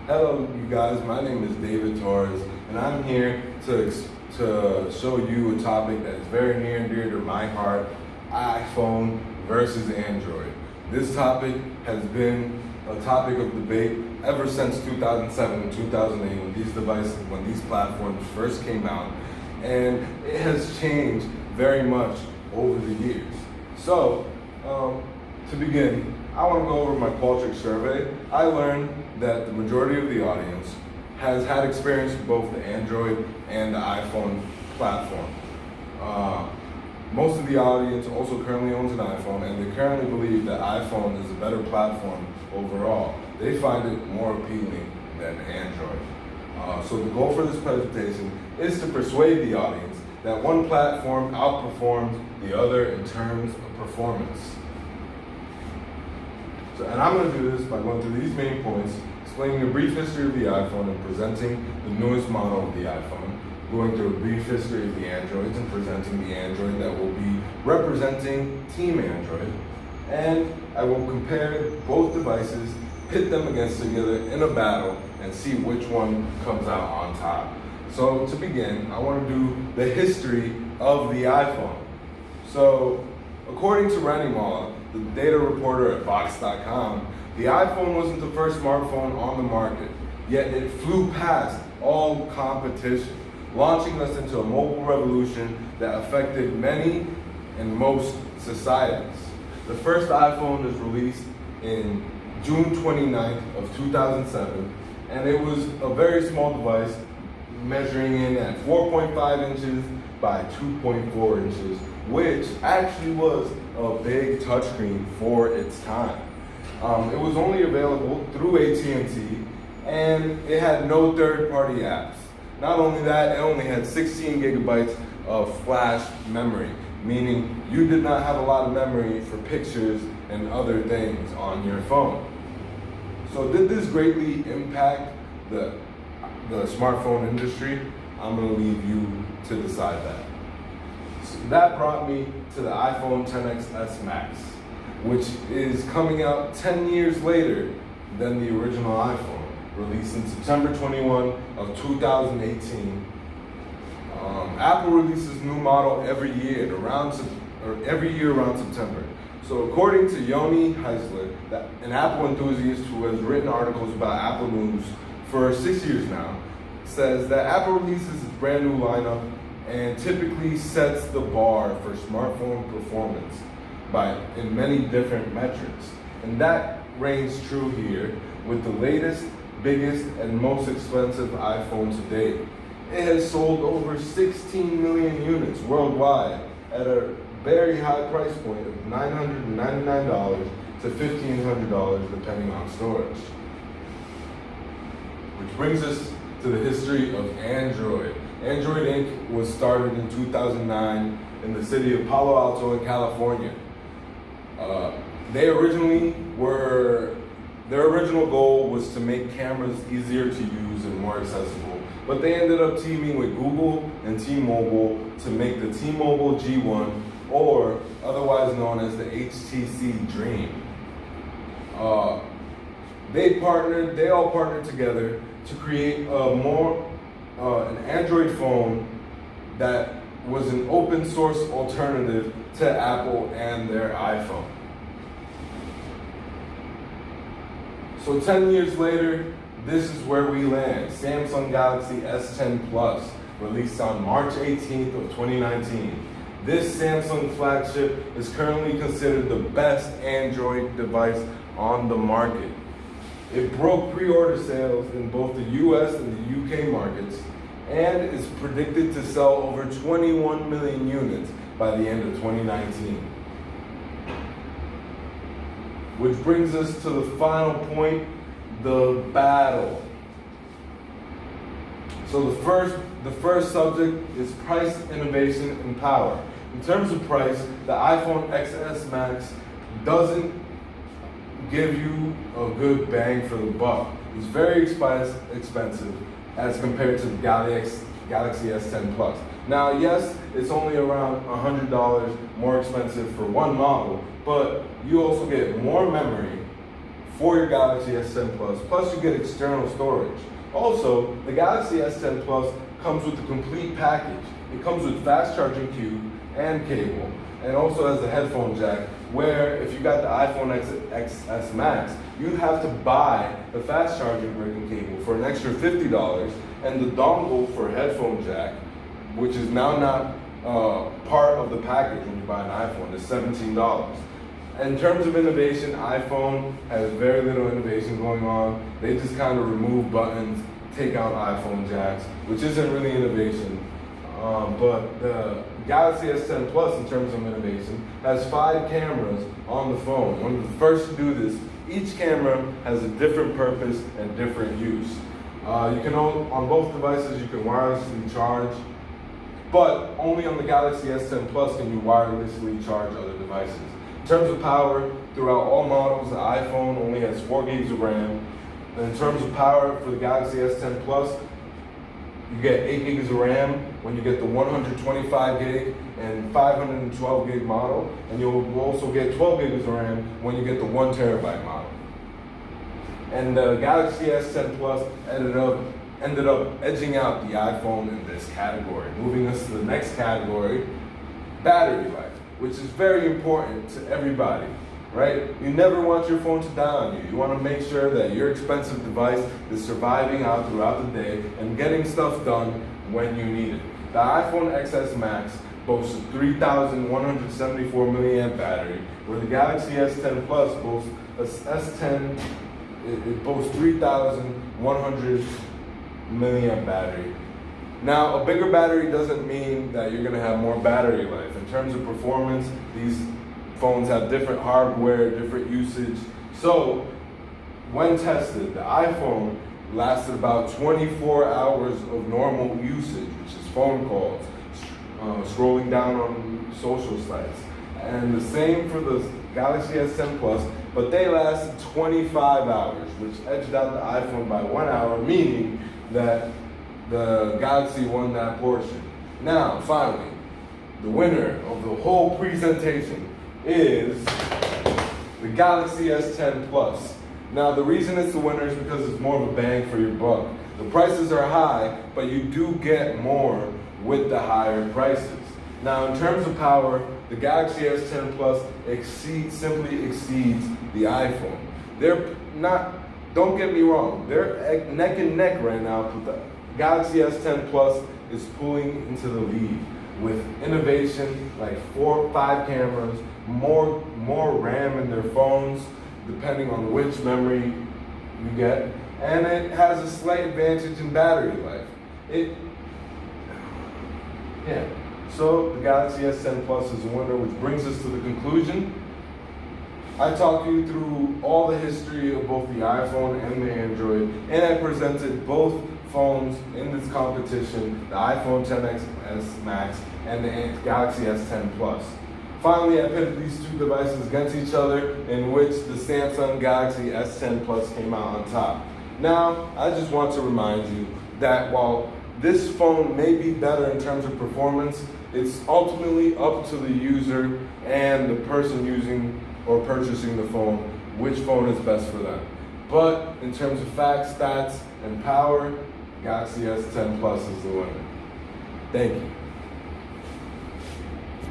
Hello, you guys. My name is David Torres, and I'm here to show you a topic that is very near and dear to my heart: iPhone versus Android. This topic has been a topic of debate ever since 2007 and 2008 when these platforms first came out, and it has changed very much over the years. So, to begin, I want to go over my Qualtrics survey. I learned that the majority of the audience has had experience with both the Android and the iPhone platform. Most of the audience also currently owns an iPhone, and they currently believe that iPhone is a better platform overall. They find it more appealing than Android. So the goal for this presentation is to persuade the audience that one platform outperforms the other in terms of performance. And I'm going to do this by going through these main points, explaining a brief history of the iPhone and presenting the newest model of the iPhone, going through a brief history of the Androids and presenting the Android that will be representing Team Android, and I will compare both devices, pit them against each other in a battle, and see which one comes out on top. So to begin, I want to do the history of the iPhone. So according to Randy Molla, the data reporter at Vox.com, the iPhone wasn't the first smartphone on the market, yet it flew past all competition, launching us into a mobile revolution that affected many and most societies. The first iPhone was released in June 29th of 2007, and it was a very small device measuring in at 4.5 inches by 2.4 inches, which actually was a big touchscreen for its time. It was only available through AT&T, and it had no third-party apps. Not only that, it only had 16 gigabytes of flash memory, meaning you did not have a lot of memory for pictures and other things on your phone. So did this greatly impact the smartphone industry? I'm going to leave you to decide that. So that brought me to the iPhone XS Max, which is coming out 10 years later than the original iPhone, released in September 21 of 2018. Apple releases new model every year around September. So according to Yoni Heisler, an Apple enthusiast who has written articles about Apple News for 6 years now, says that Apple releases its brand new lineup and typically sets the bar for smartphone performance in many different metrics. And that reigns true here with the latest, biggest, and most expensive iPhone to date. It has sold over 16 million units worldwide at a very high price point of $999 to $1,500 depending on storage. Which brings us to the history of Android. Android Inc. was started in 2009 in the city of Palo Alto in California. Their original goal was to make cameras easier to use and more accessible, but they ended up teaming with Google and T-Mobile to make the T-Mobile G1, or otherwise known as the HTC Dream. They all partnered together to create an Android phone that was an open source alternative to Apple and their iPhone. So 10 years later, this is where we land. Samsung Galaxy S10 Plus, released on March 18th of 2019. This Samsung flagship is currently considered the best Android device on the market. It broke pre-order sales in both the US and the UK markets, and is predicted to sell over 21 million units by the end of 2019. Which brings us to the final point, the battle. So the first subject is price, innovation, and power. In terms of price, the iPhone XS Max doesn't give you a good bang for the buck. It's very expensive as compared to the Galaxy S10 Plus. Now, yes, it's only around $100 more expensive for one model, but you also get more memory for your Galaxy S10 Plus, plus you get external storage. Also, the Galaxy S10 Plus comes with the complete package. It comes with fast charging cube and cable, and also has a headphone jack, where if you got the iPhone XS Max, you'd have to buy the fast charging brick and cable for an extra $50, and the dongle for headphone jack, which is now not part of the package when you buy an iPhone, is $17. In terms of innovation, iPhone has very little innovation going on. They just kind of remove buttons, take out iPhone jacks, which isn't really innovation. But the Galaxy S10 Plus, in terms of innovation, has 5 cameras on the phone. One of the first to do this. Each camera has a different purpose and different use. You can on both devices you can wirelessly charge, but only on the Galaxy S10 Plus can you wirelessly charge other devices. In terms of power, throughout all models, the iPhone only has 4 gigs of RAM. And in terms of power for the Galaxy S10 Plus, you get 8 gigs of RAM when you get the 125 gig and 512 gig model, and you'll also get 12 gigs of RAM when you get the 1 terabyte model. And the Galaxy S10 Plus ended up edging out the iPhone in this category, moving us to the next category, battery life, which is very important to everybody, right? You never want your phone to die on you. You want to make sure that your expensive device is surviving out throughout the day and getting stuff done when you need it. The iPhone XS Max boasts a 3,174 milliamp battery, where the Galaxy S10 Plus boasts it boasts 3,100 milliamp battery. Now, a bigger battery doesn't mean that you're going to have more battery life. In terms of performance, these phones have different hardware, different usage. So, when tested, the iPhone lasted about 24 hours of normal usage, which is phone calls, scrolling down on social sites. And the same for the Galaxy S10 Plus, but they lasted 25 hours, which edged out the iPhone by 1 hour, meaning that the Galaxy won that portion. Now, finally, the winner of the whole presentation is the Galaxy S10 Plus. Now, the reason it's the winner is because it's more of a bang for your buck. The prices are high, but you do get more with the higher prices. Now, in terms of power, the Galaxy S10 Plus simply exceeds the iPhone. They're not, don't get me wrong, they're neck and neck right now, but the Galaxy S10 Plus is pulling into the lead with innovation like 4 or 5 cameras, more RAM in their phones, depending on which memory you get, and it has a slight advantage in battery life. So the Galaxy S10 Plus is the winner, which brings us to the conclusion. I talked you through all the history of both the iPhone and the Android, and I presented both phones in this competition, the iPhone XS Max and the Galaxy S10 Plus. Finally, I pitted these two devices against each other, in which the Samsung Galaxy S10 Plus came out on top. Now, I just want to remind you that while this phone may be better in terms of performance, it's ultimately up to the user and the person using or purchasing the phone, which phone is best for them. But in terms of facts, stats, and power, Galaxy S10 Plus is the winner. Thank you.